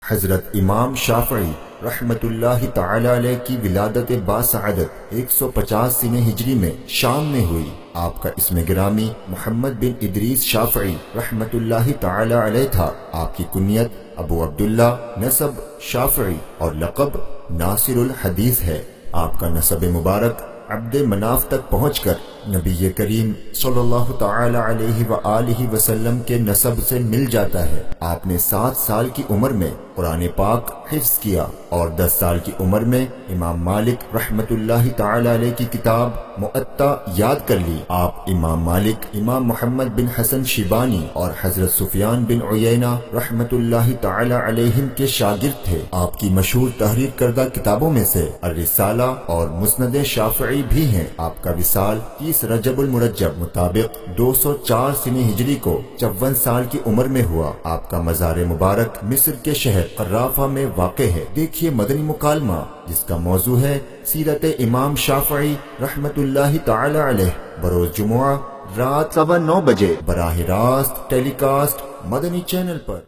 حضرت امام شافعی رحمت اللہ تعالی علیہ کی ولادت باسعادت 150 سنہ ہجری میں شام میں ہوئی۔ آپ کا اسم گرامی محمد بن ادریس شافعی رحمت اللہ تعالی علیہ تھا۔ آپ کی کنیت ابو عبداللہ، نسب شافعی اور لقب ناصر الحدیث ہے۔ آپ کا نسب مبارک عبد مناف تک پہنچ کر نبی کریم صلی اللہ تعالی علیہ وآلہ وسلم کے نسب سے مل جاتا ہے۔ آپ نے 7 سال کی عمر میں قرآن پاک حفظ کیا اور 10 سال کی عمر میں امام مالک رحمت اللہ تعالی علیہ کی کتاب مؤطا یاد کر لی۔ آپ امام مالک، امام محمد بن حسن شیبانی اور حضرت سفیان بن عیینہ رحمت اللہ تعالی علیہم کے شاگرد تھے۔ آپ کی مشہور تحریر کردہ کتابوں میں سے الرسالہ اور مسند شافعی بھی ہیں۔ آپ کا وصال 30 رجب المرجب مطابق 204 سنہ ہجری کو 54 سال کی عمر میں ہوا۔ آپ کا مزار مبارک مصر کے شہر قرافہ میں واقع ہے۔ دیکھیے مدنی مکالمہ جس کا موضوع ہے سیرت امام شافعی رحمت اللہ تعالی علیہ، بروز جمعہ رات 9:15 بجے براہ راست ٹیلی کاسٹ مدنی چینل پر۔